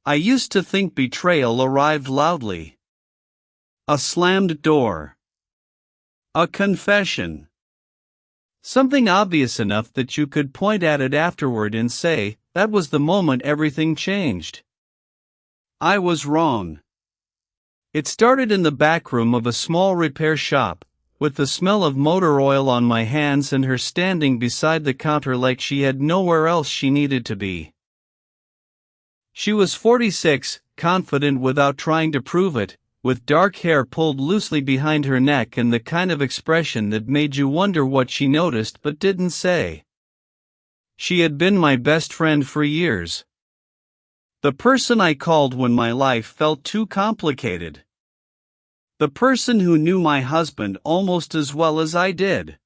I used to think betrayal arrived loudly. A slammed door. A confession. Something obvious enough that you could point at it afterward and say, that was the moment everything changed. I was wrong. It started in the back room of a small repair shop, with the smell of motor oil on my hands and her standing beside the counter like she had nowhere else she needed to be. She was 46, confident without trying to prove it, with dark hair pulled loosely behind her neck and the kind of expression that made you wonder what she noticed but didn't say. She had been my best friend for years. The person I called when my life felt too complicated. The person who knew my husband almost as well as I did.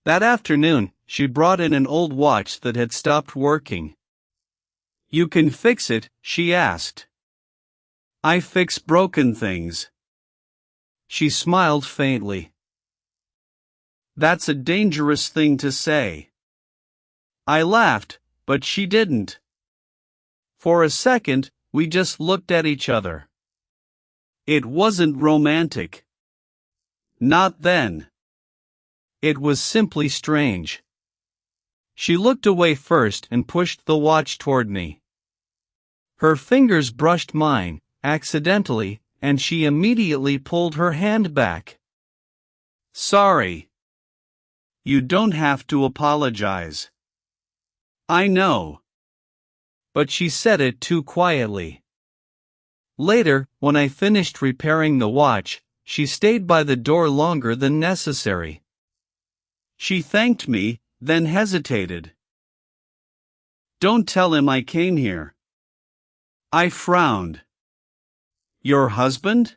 That afternoon, she brought in an old watch that had stopped working. "You can fix it?" she asked. "I fix broken things." She smiled faintly. "That's a dangerous thing to say." I laughed, but she didn't. For a second, we just looked at each other. It wasn't romantic. Not then. It was simply strange. She looked away first and pushed the watch toward me. Her fingers brushed mine, accidentally, and she immediately pulled her hand back. "Sorry. You don't have to apologize." "I know." But she said it too quietly. Later, when I finished repairing the watch, she stayed by the door longer than necessary. She thanked me, then hesitated. "Don't tell him I came here." I frowned. "Your husband?"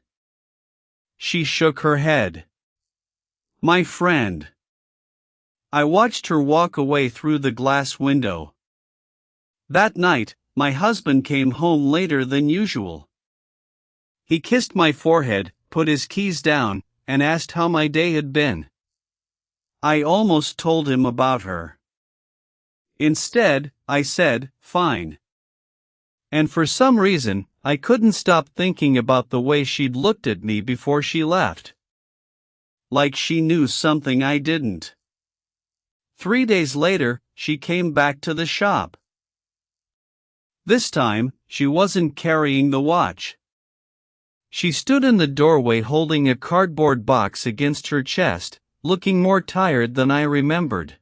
She shook her head. "My friend." I watched her walk away through the glass window. That night, my husband came home later than usual. He kissed my forehead, put his keys down, and asked how my day had been. I almost told him about her. Instead, I said, "Fine." And for some reason, I couldn't stop thinking about the way she'd looked at me before she left. Like she knew something I didn't. 3 days later, she came back to the shop. This time, she wasn't carrying the watch. She stood in the doorway holding a cardboard box against her chest, looking more tired than I remembered.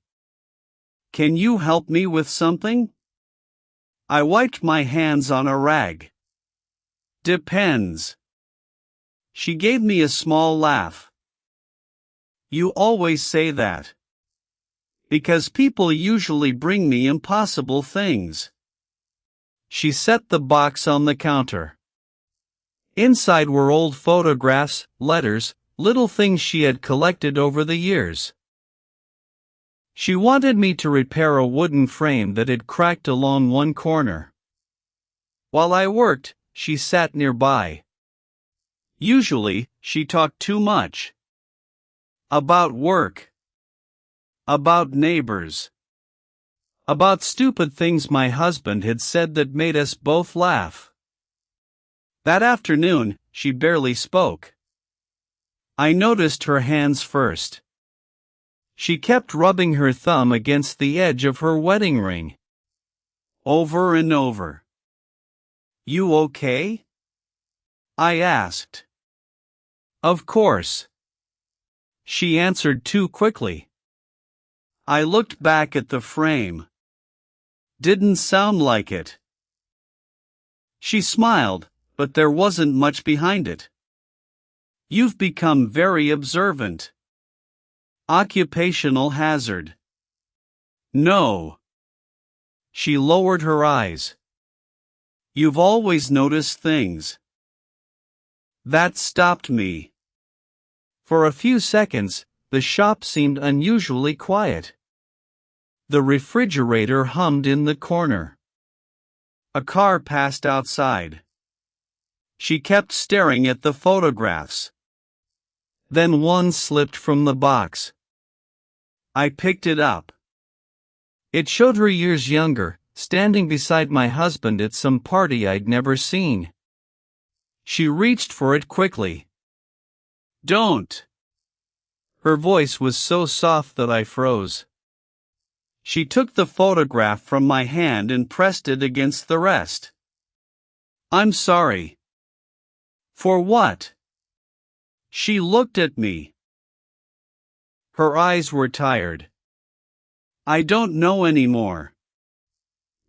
"Can you help me with something?" I wiped my hands on a rag. "Depends." She gave me a small laugh. "You always say that." "Because people usually bring me impossible things." She set the box on the counter. Inside were old photographs, letters, little things she had collected over the years. She wanted me to repair a wooden frame that had cracked along one corner. While I worked, she sat nearby. Usually, she talked too much. About work. About neighbors. About stupid things my husband had said that made us both laugh. That afternoon, she barely spoke. I noticed her hands first. She kept rubbing her thumb against the edge of her wedding ring. Over and over. "You okay?" I asked. "Of course." She answered too quickly. I looked back at the frame. Didn't sound like it. She smiled, but there wasn't much behind it. "You've become very observant." Occupational hazard. "No." She lowered her eyes. "You've always noticed things." That stopped me. For a few seconds, the shop seemed unusually quiet. The refrigerator hummed in the corner. A car passed outside. She kept staring at the photographs. Then one slipped from the box. I picked it up. It showed her years younger, standing beside my husband at some party I'd never seen. She reached for it quickly. "Don't!" Her voice was so soft that I froze. She took the photograph from my hand and pressed it against the rest. "I'm sorry." "For what?" She looked at me. Her eyes were tired. "I don't know anymore."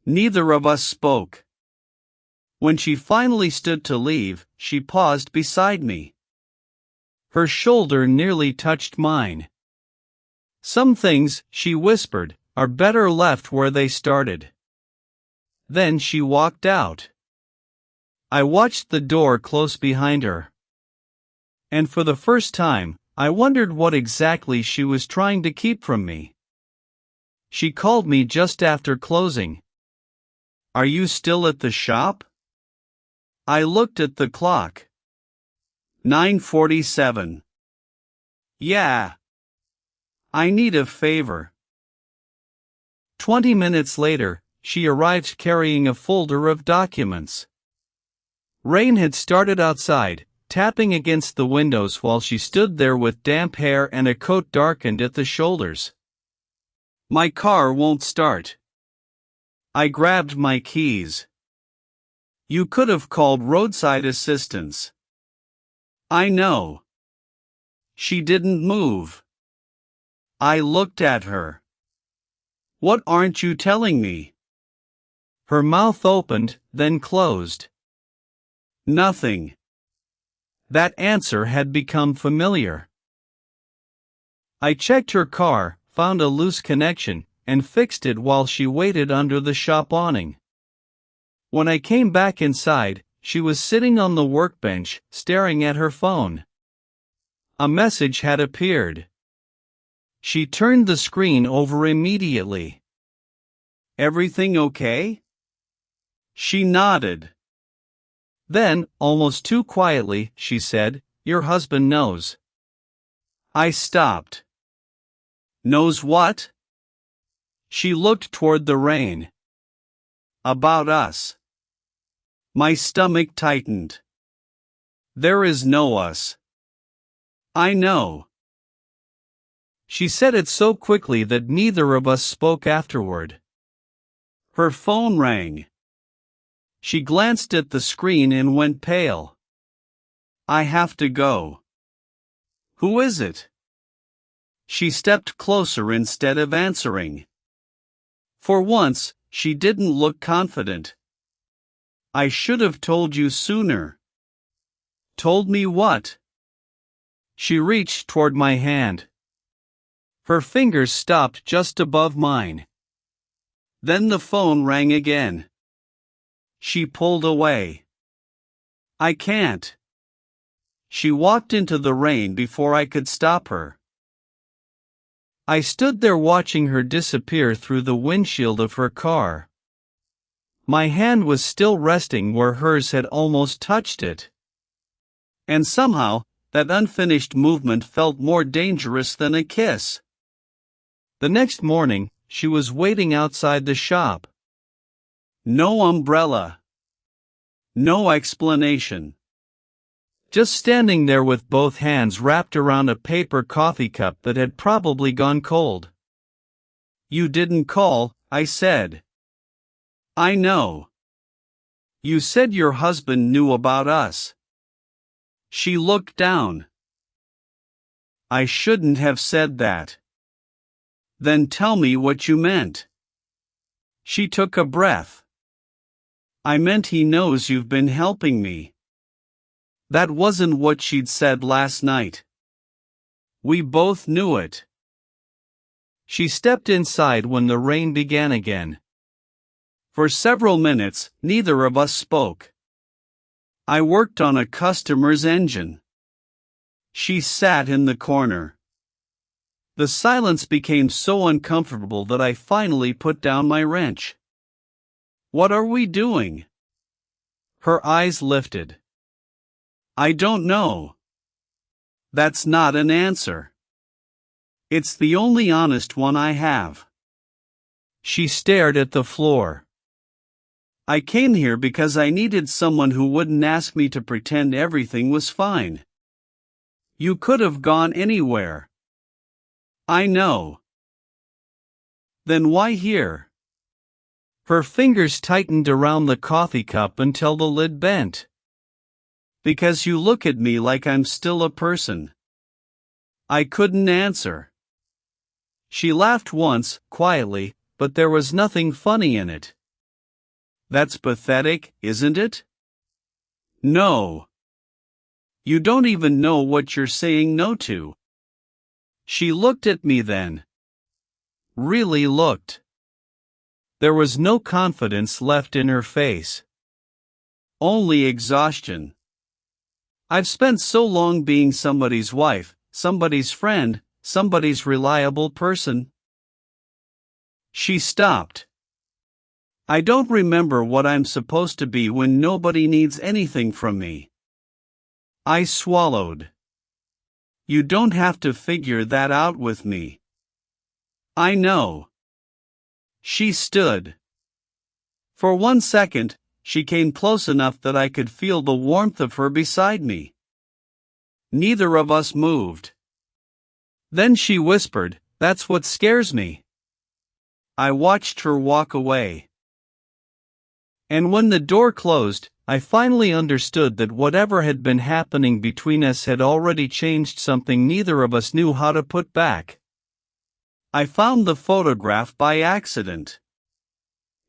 Neither of us spoke. When she finally stood to leave, she paused beside me. Her shoulder nearly touched mine. "Some things," she whispered, "are better left where they started." Then she walked out. I watched the door close behind her. And for the first time, I wondered what exactly she was trying to keep from me. She called me just after closing. "Are you still at the shop?" I looked at the clock. 9:47. "Yeah. I need a favor." 20 minutes later, she arrived carrying a folder of documents. Rain had started outside, tapping against the windows while she stood there with damp hair and a coat darkened at the shoulders. "My car won't start." I grabbed my keys. "You could have called roadside assistance." "I know." She didn't move. I looked at her. "What aren't you telling me?" Her mouth opened, then closed. "Nothing." That answer had become familiar. I checked her car, found a loose connection, and fixed it while she waited under the shop awning. When I came back inside, she was sitting on the workbench, staring at her phone. A message had appeared. She turned the screen over immediately. "Everything okay?" She nodded. Then, almost too quietly, she said, "Your husband knows." I stopped. "Knows what?" She looked toward the rain. "About us." My stomach tightened. "There is no us." "I know." She said it so quickly that neither of us spoke afterward. Her phone rang. She glanced at the screen and went pale. "I have to go." "Who is it?" She stepped closer instead of answering. For once, she didn't look confident. "I should have told you sooner." "Told me what?" She reached toward my hand. Her fingers stopped just above mine. Then the phone rang again. She pulled away. "I can't." She walked into the rain before I could stop her. I stood there watching her disappear through the windshield of her car. My hand was still resting where hers had almost touched it. And somehow, that unfinished movement felt more dangerous than a kiss. The next morning, she was waiting outside the shop. No umbrella. No explanation. Just standing there with both hands wrapped around a paper coffee cup that had probably gone cold. "You didn't call," I said. "I know. You said your husband knew about us." She looked down. "I shouldn't have said that." "Then tell me what you meant." She took a breath. "I meant he knows you've been helping me." That wasn't what she'd said last night. We both knew it. She stepped inside when the rain began again. For several minutes, neither of us spoke. I worked on a customer's engine. She sat in the corner. The silence became so uncomfortable that I finally put down my wrench. "What are we doing?" Her eyes lifted. "I don't know." That's not an answer. It's the only honest one I have. She stared at the floor. I came here because I needed someone who wouldn't ask me to pretend everything was fine. You could have gone anywhere. I know. Then why here? Her fingers tightened around the coffee cup until the lid bent. Because you look at me like I'm still a person. I couldn't answer. She laughed once, quietly, but there was nothing funny in it. That's pathetic, isn't it? No. You don't even know what you're saying no to. She looked at me then. Really looked. There was no confidence left in her face. Only exhaustion. I've spent so long being somebody's wife, somebody's friend, somebody's reliable person. She stopped. I don't remember what I'm supposed to be when nobody needs anything from me. I swallowed. You don't have to figure that out with me. I know. She stood. For 1 second, she came close enough that I could feel the warmth of her beside me. Neither of us moved. Then she whispered, "That's what scares me." I watched her walk away. And when the door closed, I finally understood that whatever had been happening between us had already changed something neither of us knew how to put back. I found the photograph by accident.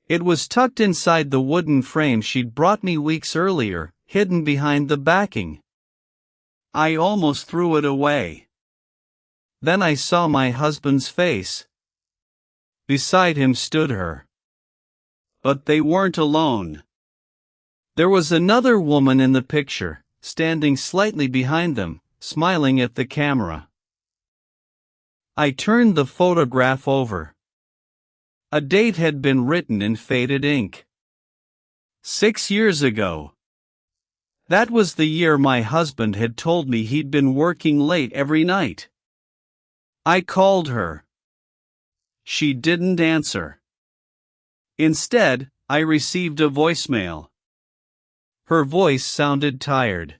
It was tucked inside the wooden frame she'd brought me weeks earlier, hidden behind the backing. I almost threw it away. Then I saw my husband's face. Beside him stood her. But they weren't alone. There was another woman in the picture, standing slightly behind them, smiling at the camera. I turned the photograph over. A date had been written in faded ink. 6 years ago. That was the year my husband had told me he'd been working late every night. I called her. She didn't answer. Instead, I received a voicemail. Her voice sounded tired.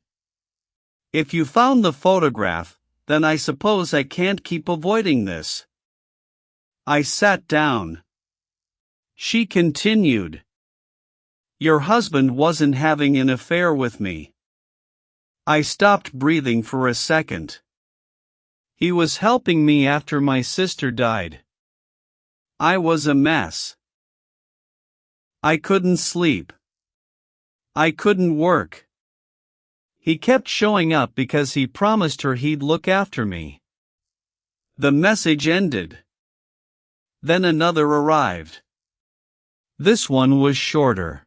"If you found the photograph, then I suppose I can't keep avoiding this." I sat down. She continued. "Your husband wasn't having an affair with me." I stopped breathing for a second. "He was helping me after my sister died." I was a mess. I couldn't sleep. I couldn't work. He kept showing up because he promised her he'd look after me. The message ended. Then another arrived. This one was shorter.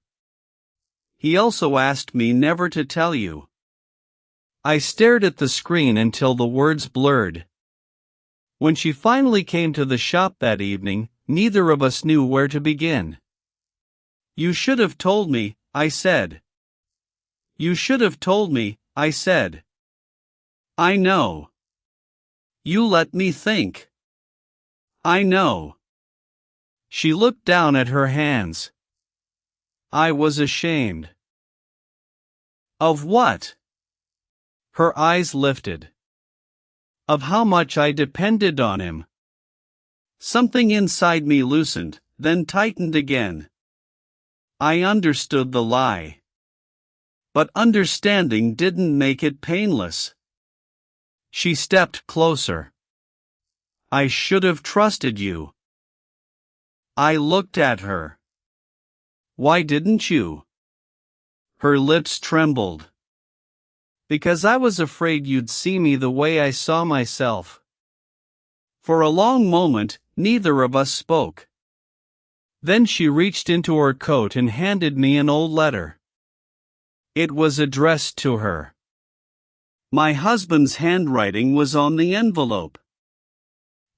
He also asked me never to tell you. I stared at the screen until the words blurred. When she finally came to the shop that evening, neither of us knew where to begin. "You should have told me," I said. "You should have told me," I said. "I know. You let me think." "I know." She looked down at her hands. I was ashamed. Of what? Her eyes lifted. Of how much I depended on him. Something inside me loosened, then tightened again. I understood the lie. But understanding didn't make it painless. She stepped closer. "I should have trusted you." I looked at her. "Why didn't you?" Her lips trembled. "Because I was afraid you'd see me the way I saw myself." For a long moment, neither of us spoke. Then she reached into her coat and handed me an old letter. It was addressed to her. My husband's handwriting was on the envelope.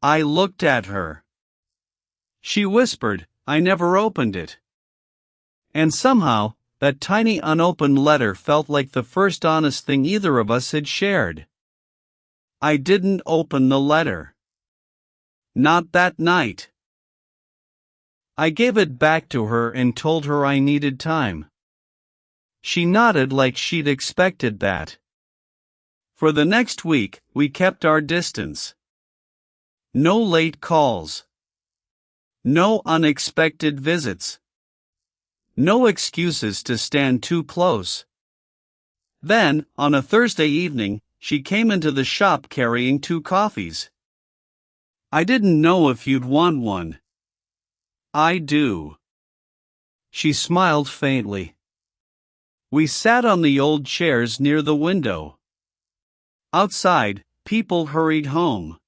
I looked at her. She whispered, "I never opened it." And somehow, that tiny unopened letter felt like the first honest thing either of us had shared. I didn't open the letter. Not that night. I gave it back to her and told her I needed time. She nodded like she'd expected that. For the next week, we kept our distance. No late calls. No unexpected visits. No excuses to stand too close. Then, on a Thursday evening, she came into the shop carrying 2 coffees. I didn't know if you'd want one. I do. She smiled faintly. We sat on the old chairs near the window. Outside, people hurried home.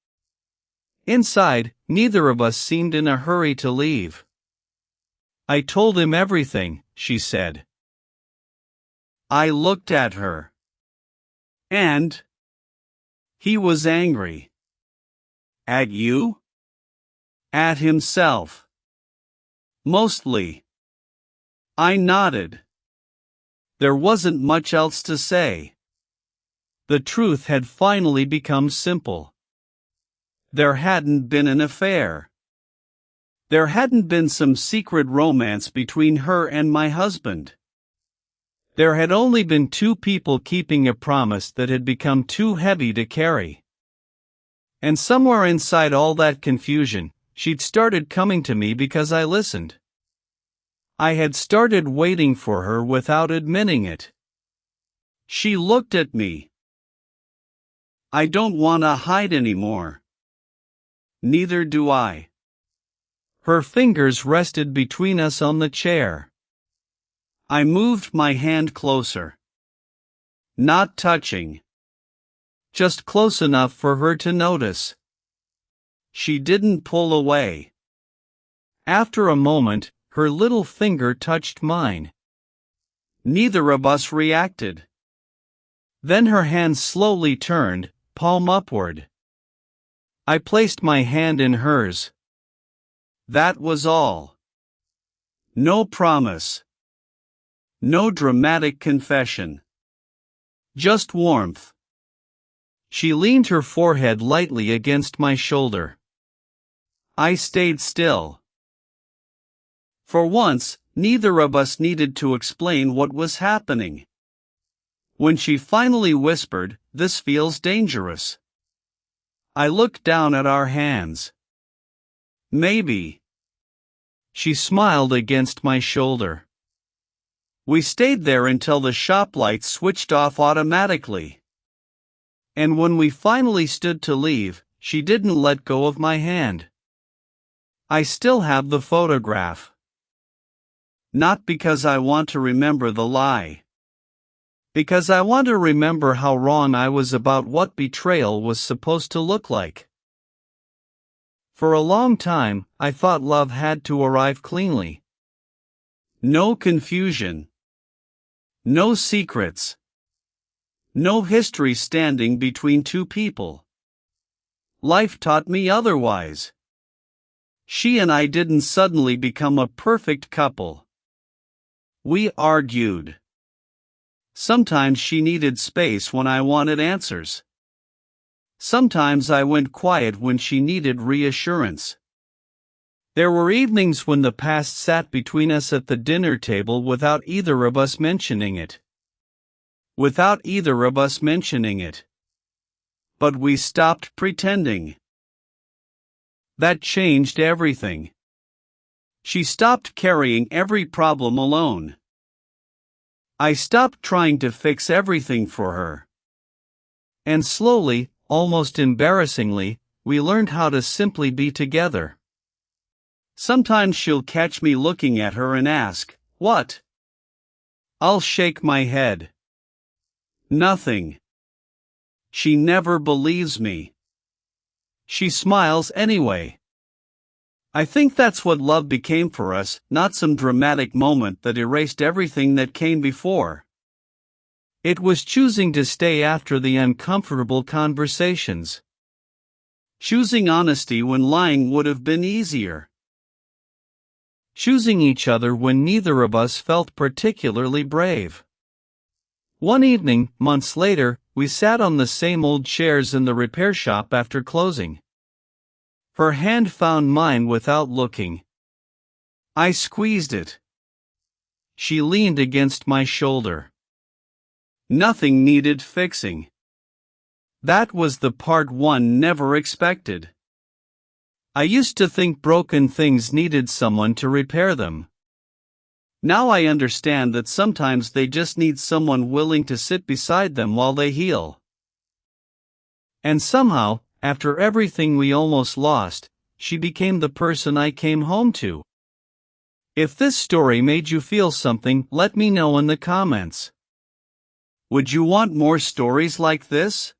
Inside, neither of us seemed in a hurry to leave. I told him everything, she said. I looked at her. And? He was angry. At you? At himself. Mostly. I nodded. There wasn't much else to say. The truth had finally become simple. There hadn't been an affair. There hadn't been some secret romance between her and my husband. There had only been 2 people keeping a promise that had become too heavy to carry. And somewhere inside all that confusion, she'd started coming to me because I listened. I had started waiting for her without admitting it. She looked at me. I don't want to hide anymore. Neither do I. Her fingers rested between us on the chair. I moved my hand closer. Not touching. Just close enough for her to notice. She didn't pull away. After a moment, her little finger touched mine. Neither of us reacted. Then her hand slowly turned, palm upward. I placed my hand in hers. That was all. No promise. No dramatic confession. Just warmth. She leaned her forehead lightly against my shoulder. I stayed still. For once, neither of us needed to explain what was happening. When she finally whispered, "This feels dangerous," I looked down at our hands. Maybe. She smiled against my shoulder. We stayed there until the shop lights switched off automatically. And when we finally stood to leave, she didn't let go of my hand. I still have the photograph. Not because I want to remember the lie. Because I want to remember how wrong I was about what betrayal was supposed to look like. For a long time, I thought love had to arrive cleanly. No confusion. No secrets. No history standing between 2 people. Life taught me otherwise. She and I didn't suddenly become a perfect couple. We argued. Sometimes she needed space when I wanted answers. Sometimes I went quiet when she needed reassurance. There were evenings when the past sat between us at the dinner table without either of us mentioning it. Without either of us mentioning it. But we stopped pretending. That changed everything. She stopped carrying every problem alone. I stopped trying to fix everything for her. And slowly, almost embarrassingly, we learned how to simply be together. Sometimes she'll catch me looking at her and ask, "What?" I'll shake my head. Nothing. She never believes me. She smiles anyway. I think that's what love became for us, not some dramatic moment that erased everything that came before. It was choosing to stay after the uncomfortable conversations. Choosing honesty when lying would have been easier. Choosing each other when neither of us felt particularly brave. One evening, months later, we sat on the same old chairs in the repair shop after closing. Her hand found mine without looking. I squeezed it. She leaned against my shoulder. Nothing needed fixing. That was the part one never expected. I used to think broken things needed someone to repair them. Now I understand that sometimes they just need someone willing to sit beside them while they heal. And somehow, after everything we almost lost, she became the person I came home to. If this story made you feel something, let me know in the comments. Would you want more stories like this?